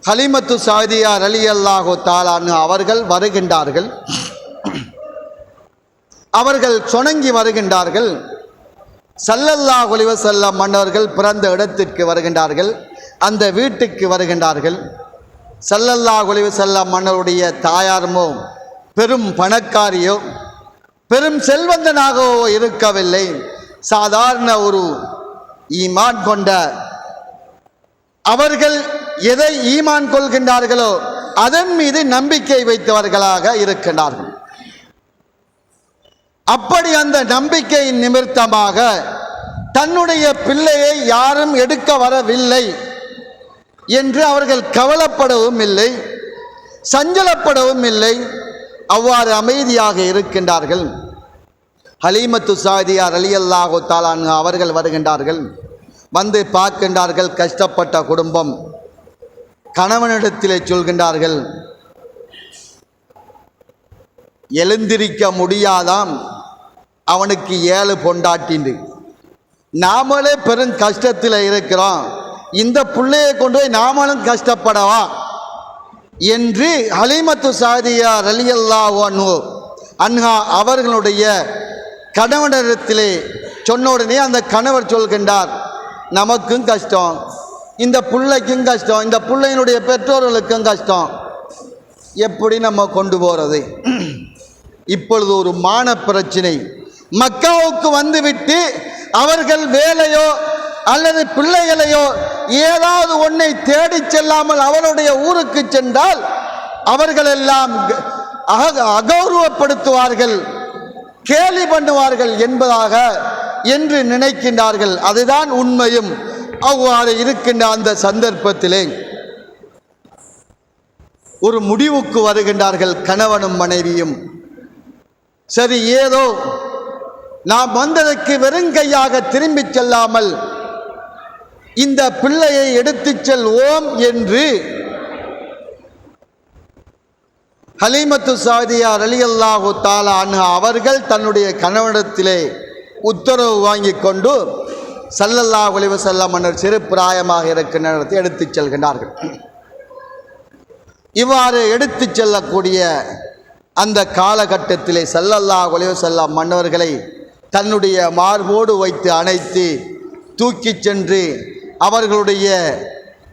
Speaker 1: ஹலீமத்து சாதியா ரலியல்லாஹு தஆலா அவர்கள் வருகின்றார்கள். அவர்கள் சொணங்கி வருகின்றார்கள். ஸல்லல்லாஹு அலைஹி வஸல்லம் மன்னர்கள் பிறந்த இடத்திற்கு வருகின்றார்கள், அந்த வீட்டுக்கு வருகின்றார்கள். ஸல்லல்லாஹு அலைஹி வஸல்லம் மன்னருடைய தாயாரமோ பெரும் பணக்காரியோ பெரும் செல்வந்தனாகவோ இருக்கவில்லை. சாதாரண ஒரு ஈமான் கொண்ட, அவர்கள் எதை ஈமான் கொள்கின்றார்களோ அதன் மீது நம்பிக்கை வைத்தவர்களாக இருக்கின்றார்கள். அப்படி அந்த நம்பிக்கையின் நிமித்தமாக தன்னுடைய பிள்ளையை யாரும் எடுக்க வரவில்லை என்று அவர்கள் கவலைப்படவும் இல்லை, சஞ்சலப்படவும் இல்லை. அவ்வாறு அமைதியாக இருக்கின்றார்கள். ஹலீமத்து சாதியா ரலியல்லாஹு தஆலா அன்ஹா அவர்கள் வருகின்றார்கள். வந்து பார்க்கின்றார்கள், கஷ்டப்பட்ட குடும்பம். கணவனிடத்திலே சொல்கின்றார்கள், எழுந்திருக்க முடியாதாம், அவனுக்கு 7 பொண்டாட்டிண்டு, நாமளே பெரும் கஷ்டத்தில் இருக்கிறோம், இந்த பிள்ளையை கொண்டு போய் நாமளும் கஷ்டப்படவா என்று ஹலீமத்து சாதியா ரலியல்லாஹு அன்ஹா அவர்களுடைய கணவனிடத்திலே சொன்ன உடனே அந்த கணவர் சொல்கின்றார், நமக்கும் கஷ்டம், இந்த பிள்ளைக்கும் கஷ்டம், இந்த பிள்ளையினுடைய பெற்றோர்களுக்கும் கஷ்டம், எப்படி நம்ம கொண்டு போகிறது? இப்பொழுது ஒரு மான பிரச்சனை. மக்காவுக்கு வந்துவிட்டு அவர்கள் வேலையோ அல்லது பிள்ளைகளையோ ஏதாவது ஒன்றை தேடி செல்லாமல் அவருடைய ஊருக்கு சென்றால் அவர்கள் எல்லாம் அகௌரவப்படுத்துவார்கள், கேலி பண்ணுவார்கள் என்பதாக என்று நினைக்கின்றார்கள். அதுதான் உண்மையும். அவ்வாறு இருக்கின்ற அந்த சந்தர்ப்பத்திலே ஒரு முடிவுக்கு வருகின்றார்கள் கணவனும் மனைவியும். சரி, ஏதோ நாம் வந்ததற்கு வெறுங்கையாக திரும்பிச் செல்லாமல் இந்த பிள்ளையை எடுத்துச் செல்வோம் என்று ஹலீமத்து சாதியா ரலியல்லாஹு தஆலா அன்ஹா அவர்கள் தன்னுடைய கணவனிடத்திலே உத்தரவு வாங்கி கொண்டு ஸல்லல்லாஹு அலைஹி வஸல்லம் மன்னர் சிறு பிராயமாக இருக்கின்ற நேரத்தை எடுத்துச் செல்கின்றார்கள். இவ்வாறு எடுத்துச் செல்லக்கூடிய அந்த காலகட்டத்திலே ஸல்லல்லாஹு அலைஹி வஸல்லம் மன்னவர்களை தன்னுடைய மார்போடு வைத்து அணைத்து தூக்கிச் சென்று அவர்களுடைய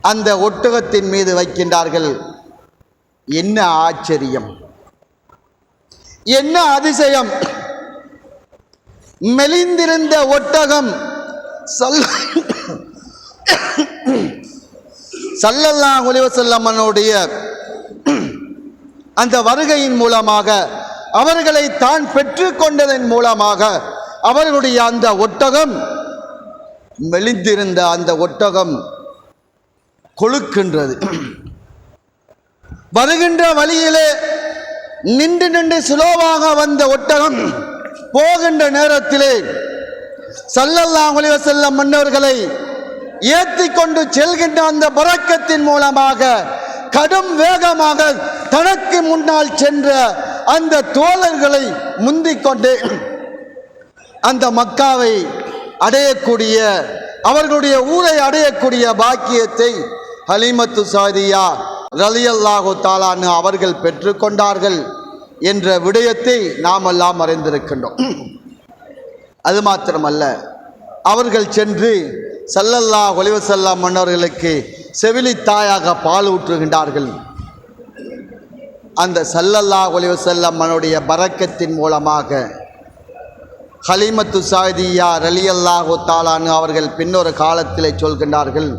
Speaker 1: அந்த ஒட்டகத்தின் மீது வைக்கின்றார்கள். என்ன ஆச்சரியம், என்ன அதிசயம்! மெலிந்திருந்த ஒட்டகம் ஸல்லல்லாஹு அலைஹி வஸல்லம் அந்த வருகையின் மூலமாக அவர்களை தான் பெற்றுக்கொண்டதன் மூலமாக அவர்களுடைய அந்த ஒட்டகம், மெலிந்திருந்த அந்த ஒட்டகம் கொழுக்கின்றது. வருகின்ற வழியிலே நின்று நின்று சுலோவாக வந்த ஒட்டகம் போகின்ற நேரத்திலே ஸல்லல்லாஹு அலைஹி வஸல்லம் மன்னவர்களை ஏற்றி கொண்டு செல்கின்ற அந்த பரக்கத்தின் மூலமாக கடும் வேகமாக தனக்கு முன்னால் சென்ற அந்த தோழர்களை முந்திக் கொண்டு அந்த மக்காவை அடையக்கூடிய, அவர்களுடைய ஊரை அடையக்கூடிய பாக்கியத்தை ஹலீமத்து சாதியா ரலியல்லாஹு தஆலா அன்ஹா அவர்கள் பெற்றுக்கொண்டார்கள் என்ற விடயத்தை நாம் எல்லாம் அறிந்திருக்கின்றோம். அது மாத்திரமல்ல, அவர்கள் சென்று ஸல்லல்லாஹு அலைஹி வஸல்லம் மன்னர்களுக்கு செவிலி தாயாக பால் ஊற்றுகின்றார்கள். அந்த ஸல்லல்லாஹு அலைஹி வஸல்லம் மன்னுடைய பரக்கத்தின் மூலமாக ஹலீமத்து சாதியா ரலியல்லாஹு தஆலா அன்ஹா அவர்கள் பின்னொரு காலத்திலே சொல்கின்றார்கள்,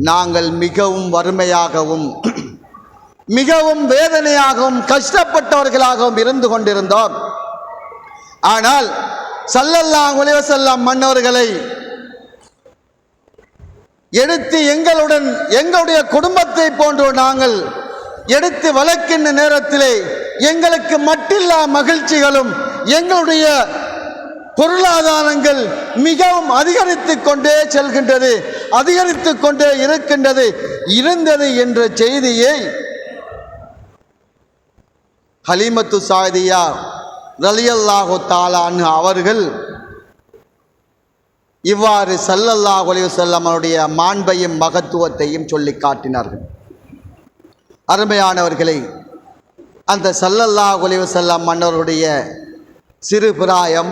Speaker 1: நாங்கள் மிகவும் வறுமையாகவும் மிகவும் வேதனையாகவும் கஷ்டப்பட்டவர்களாகவும் இருந்து கொண்டிருந்தோம். ஆனால் ஸல்லல்லாஹு அலைஹி வஸல்லம் மன்னவர்களை எடுத்து எங்களுடன் எங்களுடைய குடும்பத்தை போன்று நாங்கள் எடுத்து வளர்க்கின்ற நேரத்திலே எங்களுக்கு மட்டில்லா மகிழ்ச்சிகளும் எங்களுடைய பொருளாதாரங்கள் மிகவும் அதிகரித்து கொண்டே செல்கின்றது, அதிகரித்து கொண்டே இருந்தது என்ற செய்தியை ஹலீமத்து சாதியா ரலியல்லாஹு தஆலா அன்ஹா அவர்கள் இவ்வாறு ஸல்லல்லாஹு அலைஹி வஸல்லம் அவருடைய மாண்பையும் மகத்துவத்தையும் சொல்லி காட்டினார்கள். அருமையானவர்களை, அந்த ஸல்லல்லாஹு அலைஹி வஸல்லம் மன்னருடைய சிறு பிராயம்,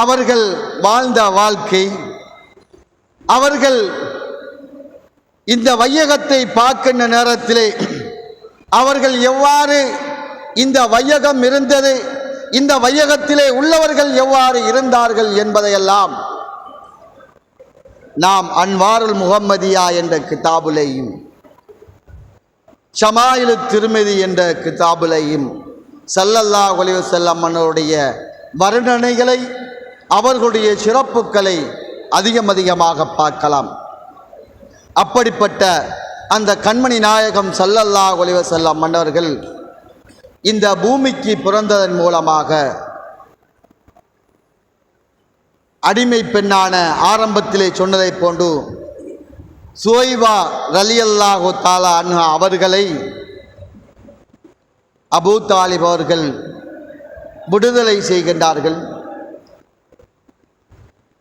Speaker 1: அவர்கள் வாழ்ந்த வாழ்க்கை, அவர்கள் இந்த வையகத்தை பார்க்கின்ற நேரத்திலே அவர்கள் எவ்வாறு இந்த வையகம் இருந்தது, இந்த வையகத்திலே உள்ளவர்கள் எவ்வாறு இருந்தார்கள் என்பதையெல்லாம் நாம் அன்வாருல் முஹம்மதியா என்ற கிதாபுலையும் ஷமாயிலு திருமிதி என்ற கிதாபுலையும் ஸல்லல்லாஹு அலைஹி வஸல்லம் மன்னருடைய வர்ணனைகளை, அவர்களுடைய சிறப்புகளை அதிகமாக பார்க்கலாம். அப்படிப்பட்ட அந்த கண்மணி நாயகம் ஸல்லல்லாஹு அலைஹி வஸல்லம் மன்னர்கள் இந்த பூமிக்கு பிறந்ததன் மூலமாக அடிமை பெண்ணான ஆரம்பத்திலே சொன்னதை போன்று சுவைபா ரலியல்லாஹு தஆலா அன்ஹா அவர்களை அபூ தாலிப் அவர்கள் விடுதலை செய்கின்றார்கள்.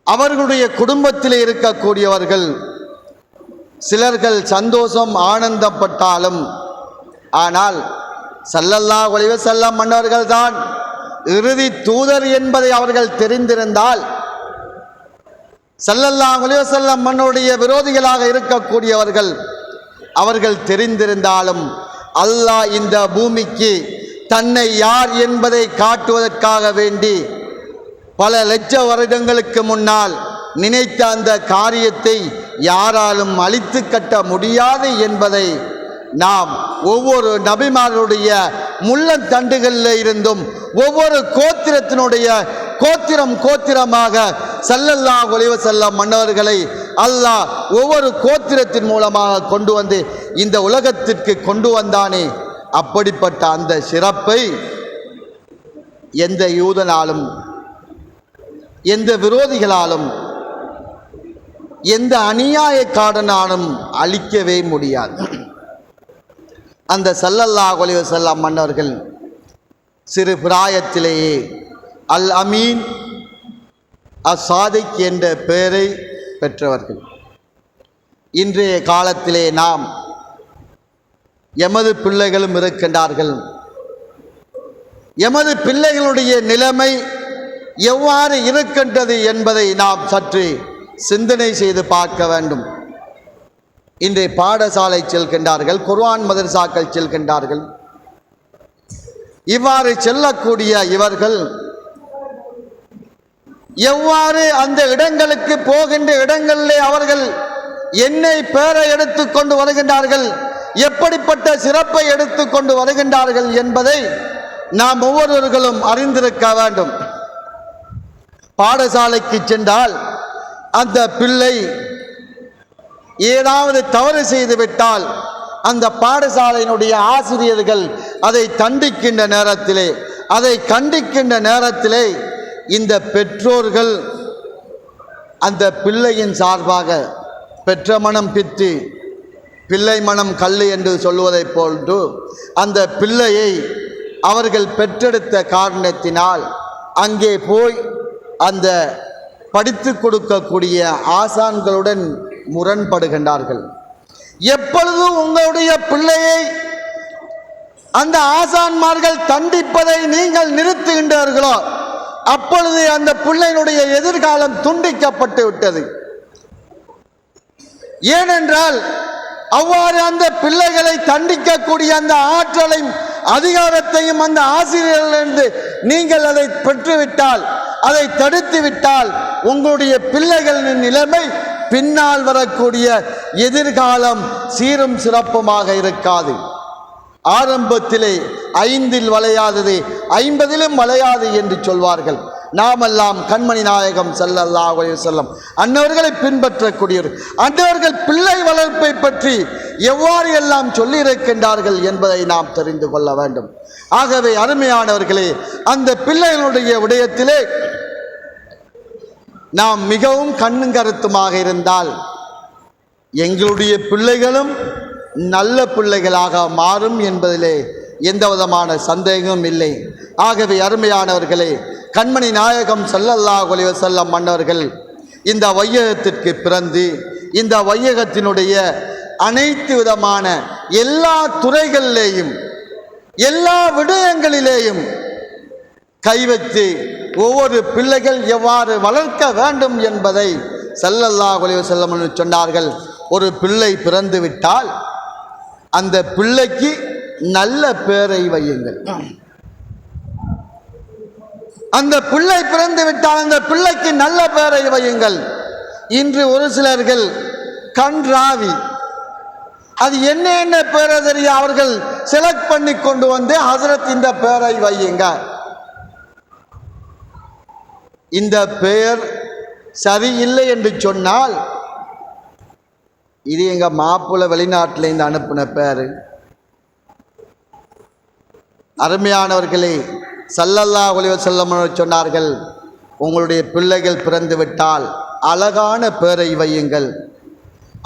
Speaker 1: அவர்களுடைய குடும்பத்தில் இருக்கக்கூடியவர்கள் சிலர்கள் சந்தோஷம் ஆனந்தப்பட்டாலும், ஆனால் ஸல்லல்லாஹு அலைஹி வஸல்லம் மன்னர்கள் தான் இறுதி தூதர் என்பதை அவர்கள் தெரிந்திருந்தால், ஸல்லல்லாஹு அலைஹி வஸல்லம் மன்னுடைய விரோதிகளாக இருக்கக்கூடியவர்கள் அவர்கள் தெரிந்திருந்தாலும், அல்லாஹ் இந்த பூமிக்கு தன்னை யார் என்பதை காட்டுவதற்காக வேண்டி பல லட்ச வருடங்களுக்கு முன்னால் நினைத்த அந்த காரியத்தை யாராலும் அழித்து கட்ட முடியாது என்பதை நாம் ஒவ்வொரு நபிமாருடைய முள்ளந்தண்டுகளில் இருந்தும் ஒவ்வொரு கோத்திரத்தினுடைய கோத்திரமாக ஸல்லல்லாஹு அலைஹி வஸல்லம் மன்னவர்களை அல்லாஹ் ஒவ்வொரு கோத்திரத்தின் மூலமாக கொண்டு வந்து இந்த உலகத்திற்கு கொண்டு வந்தானே, அப்படிப்பட்ட அந்த சிறப்பை எந்த யூதனாலும் எந்த விரோதிகளாலும் எந்த அநியாயக்காரனாலும் அழிக்கவே முடியாது. அந்த ஸல்லல்லாஹு அலைஹி வஸல்லம் மன்னர்கள் சிறு பிராயத்திலேயே அல் அமீன் அஸ்ஸாதிக் என்ற பெயரை பெற்றவர்கள். இன்றைய காலத்திலே நாம் எமது பிள்ளைகளும் இருக்கின்றார்கள். எமது பிள்ளைகளுடைய நிலைமை எவ்வாறு இருக்கின்றது என்பதை நாம் சற்று சிந்தனை செய்து பார்க்க வேண்டும். இன்றைய பாடசாலை செல்கின்றார்கள், குர்ஆன் மதரசாக்கள் செல்கின்றார்கள். இவ்வாறு செல்லக்கூடிய இவர்கள் எவ்வாறு அந்த இடங்களுக்கு போகின்ற இடங்களிலே அவர்கள் என்னை பெயரை எடுத்துக்கொண்டு வருகின்றார்கள், எப்படிப்பட்ட சிறப்பை எடுத்துக்கொண்டு வருகின்றார்கள் என்பதை நாம் ஒவ்வொருவர்களும் அறிந்திருக்க வேண்டும். பாடசாலைக்கு சென்றால் அந்த பிள்ளை ஏதாவது தவறு செய்துவிட்டால் அந்த பாடசாலையினுடைய ஆசிரியர்கள் அதை தண்டிக்கின்ற நேரத்திலே, அதை கண்டிக்கின்ற நேரத்திலே இந்த பெற்றோர்கள் அந்த பிள்ளையின் சார்பாக பெற்ற மனம் பித்து பிள்ளை மனம் கல்லு என்று சொல்வதைப் போன்று அந்த பிள்ளையை அவர்கள் பெற்றெடுத்த காரணத்தினால் அங்கே போய் அந்த படித்து கொடுக்கக்கூடிய ஆசான்களுடன் முரண்படுகின்றார்கள். எப்பொழுதும் உங்களுடைய பிள்ளையை அந்த ஆசான்மார்கள் தண்டிப்பதை நீங்கள் நிறுத்துகின்றார்களோ அப்பொழுது அந்த பிள்ளையினுடைய எதிர்காலம் துண்டிக்கப்பட்டு விட்டது. ஏனென்றால் அவ்வாறு அந்த பிள்ளைகளை தண்டிக்கக்கூடிய அந்த ஆற்றலையும் அதிகாரத்தையும் அந்த ஆசிரியர்களிலிருந்து நீங்கள் அதை பெற்றுவிட்டால், அதை தடுத்து விட்டால் உங்களுடைய பிள்ளைகளின் நிலைமை பின்னால் வரக்கூடிய எதிர்காலம் சீரும் சிறப்புமாக இருக்காது. ஆரம்பத்திலே 5இல் வளையாதது 50இலும் வளையாது என்று சொல்வார்கள். நாமெல்லாம் கண்மணி நாயகம் ஸல்லல்லாஹு அலைஹி வஸல்லம் அன்னவர்களை பின்பற்றக்கூடியவர். அன்னவர்கள் பிள்ளை வளர்ப்பை பற்றி எவ்வாறு எல்லாம் சொல்லியிருக்கின்றார்கள் என்பதை நாம் தெரிந்து கொள்ள வேண்டும். ஆகவே அருமையானவர்களே, அந்த பிள்ளைகளுடைய விடயத்திலே நாம் மிகவும் கண்ணும் கருத்துமாக இருந்தால் எங்களுடைய பிள்ளைகளும் நல்ல பிள்ளைகளாக மாறும் என்பதிலே எந்த விதமான சந்தேகமும் இல்லை. ஆகவே அருமையானவர்களே, கண்மணி நாயகம் ஸல்லல்லாஹு அலைஹி வஸல்லம் மன்னவர்கள் இந்த வையகத்திற்கு பிறந்து இந்த வையகத்தினுடைய அனைத்து விதமான எல்லா துறைகளிலேயும் எல்லா விடயங்களிலேயும் கைவச்சு ஒவ்வொரு பிள்ளைகள் எவ்வாறு வளர்க்க வேண்டும் என்பதை ஸல்லல்லாஹு அலைஹி வஸல்லம் சொன்னார்கள். ஒரு பிள்ளை பிறந்து விட்டால் அந்த பிள்ளைக்கு நல்ல பெயரை வையுங்கள். அந்த பிள்ளை பிறந்து விட்டால் அந்த பிள்ளைக்கு நல்ல பெயரை வையுங்கள். இன்று ஒரு சிலர்கள் கன்றாவி, அது என்ன பெயரை தெரிய அவர்கள் செலக்ட் பண்ணி கொண்டு வந்து ஹசரத் இந்த பெயரை வையுங்க, இந்த பெயர் சரியில்லை என்று சொன்னால் இது எங்க மாப்பிள்ளை வெளிநாட்டிலேருந்து அனுப்பின பேர். அருமையானவர்களே, ஸல்லல்லாஹு அலைஹி வஸல்லம் சொன்னார்கள், உங்களுடைய பிள்ளைகள் பிறந்து விட்டால் அழகான பெயரை வையுங்கள்.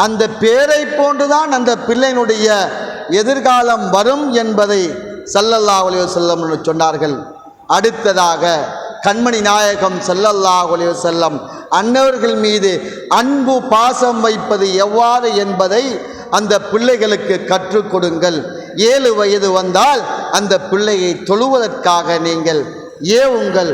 Speaker 1: அந்த பெயரை போன்றுதான் அந்த பிள்ளையினுடைய எதிர்காலம் வரும் என்பதை ஸல்லல்லாஹு அலைஹி வஸல்லம் சொன்னார்கள். அடுத்ததாக கண்மணி நாயகம் ஸல்லல்லாஹு அலைஹி வஸல்லம் அன்னவர்கள் மீது அன்பு பாசம் வைப்பது எவ்வாறு என்பதை அந்த பிள்ளைகளுக்கு கற்றுக் கொடுங்கள். 7 வயது வந்தால் அந்த பிள்ளையை தொழுவதற்காக நீங்கள் ஏவுங்கள்.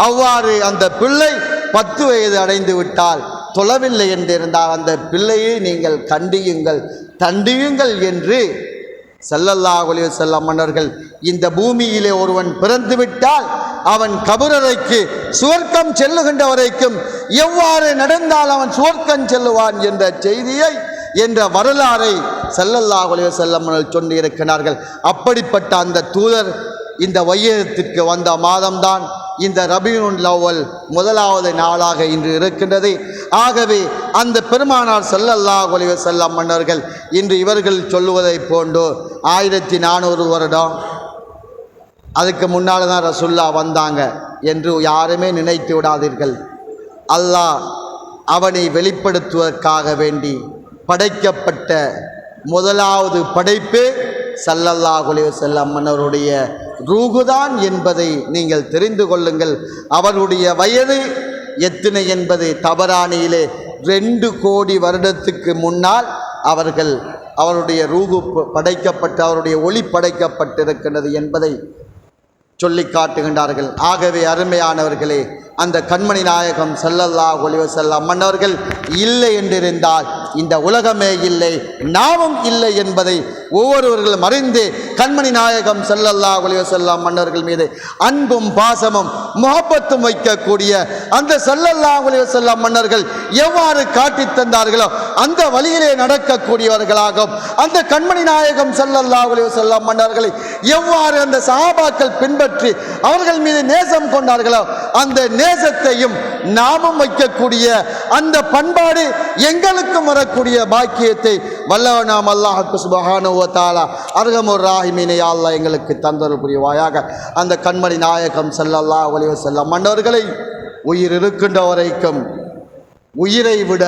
Speaker 1: அவ்வாறு அந்த பிள்ளை 10 வயது அடைந்து விட்டால் தொழவில்லை என்றிருந்தால் அந்த பிள்ளையை நீங்கள் கண்டியுங்கள், தண்டியுங்கள் என்று ஸல்லல்லாஹு அலைஹி வஸல்லம் மன்னர்கள் இந்த பூமியிலே ஒருவன் பிறந்து விட்டால் அவன் கபரறைக்கு சுவர்க்கம் செல்லுகின்ற வரைக்கும் எவ்வாறு நடந்தால் அவன் சுவர்க்கம் செல்லுவான் என்ற செய்தியை என்ற வரலாறை ஸல்லல்லாஹு அலைஹி வஸல்லம் சொல்லியிருக்கிறார்கள். அப்படிப்பட்ட அந்த தூதர் இந்த வையகத்திற்கு வந்த மாதம்தான் இந்த ரபியுல் அவ்வல் முதலாவது நாளாக இன்று இருக்கின்றது. ஆகவே அந்த பெருமானார் ஸல்லல்லாஹு அலைஹி வஸல்லம் மன்னர்கள் இன்று இவர்கள் சொல்லுவதை போன்று 1400 வருடம் அதுக்கு முன்னால் தான் ரசூல்லா வந்தாங்க என்று யாருமே நினைத்து விடாதீர்கள். அல்லாஹ் அவனை வெளிப்படுத்துவதற்காக வேண்டி படைக்கப்பட்ட முதலாவது படைப்பு ஸல்லல்லாஹு அலைஹி வஸல்லம் மன்னருடைய ரூகுதான் என்பதை நீங்கள் தெரிந்து கொள்ளுங்கள். அவருடைய வயது எத்தனை என்பது தபரானியிலே 2 கோடி வருடத்துக்கு முன்னால் அவருடைய ரூகு படைக்கப்பட்டு அவருடைய ஒளி படைக்கப்பட்டிருக்கின்றது என்பதை சொல்லி காட்டுகின்றார்கள். ஆகவே அருமையானவர்களே, அந்த கண்மணி நாயகம் ஸல்லல்லாஹு அலைஹி வஸல்லம் மன்னர்கள் இல்லை என்றிருந்தால் இந்த உலகமே இல்லை, நாமும் இல்லை என்பதை ஒவ்வொருவர்களும் அறிந்து கண்மணி நாயகம் ஸல்லல்லாஹு அலைஹி வஸல்லம் மன்னர்கள் மீது அன்பும் பாசமும் முஹப்பத்தும் வைக்கக்கூடிய அந்த ஸல்லல்லாஹு அலைஹி வஸல்லம் மன்னர்கள் எவ்வாறு காட்டி தந்தார்களோ அந்த வழியிலே நடக்கக்கூடியவர்களாகவும் அந்த கண்மணி நாயகம் ஸல்லல்லாஹு அலைஹி வஸல்லம் மன்னர்களை எவ்வாறு அந்த சஹாபாக்கள் பின்பற்றி அவர்கள் மீது நேசம் கொண்டார்களோ அந்த நேசத்தையும் நாமும் வைக்கக்கூடிய அந்த பண்பாடு எங்களுக்கும் வரக்கூடிய பாக்கியத்தை வல்லவனாம் அல்லாஹ் சுப்ஹானஹு வ தஆலா அர்ஹமுர் ராஹிமீன் யா அல்லாஹ் எங்களுக்கு தந்தருள் புரிவாயாக. அந்த கண்மணி நாயகம் ஸல்லல்லாஹு அலைஹி வஸல்லம் மன்னர்களை உயிர் இருக்கின்ற வரைக்கும் உயிரை விட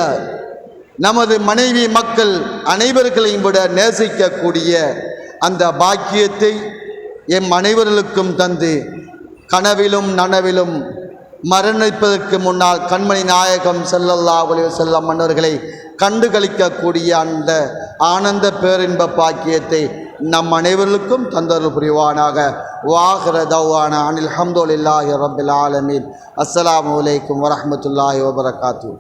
Speaker 1: நமது மனைவி மக்கள் அனைவர்களையும் விட நேசிக்கக்கூடிய அந்த பாக்கியத்தை எம் அனைவர்களுக்கும் தந்து கனவிலும் நனவிலும் மரணிப்பதற்கு முன்னால் கண்மணி நாயகம் ஸல்லல்லாஹு அலைஹி வஸல்லம் மன்னர்களை கண்டுகளிக்கக்கூடிய அந்த ஆனந்த பேரின்ப பாக்கியத்தை நம் அனைவருக்கும் தந்தருள் புரிவானாக. வாஹிர தவ்வானா அனில் ஹம்துலில்லாஹி ரப்பில் ஆலமீன். அஸ்ஸலாமு அலைக்கும் வரஹ்மத்துல்லாஹி வபரகாத்துஹு.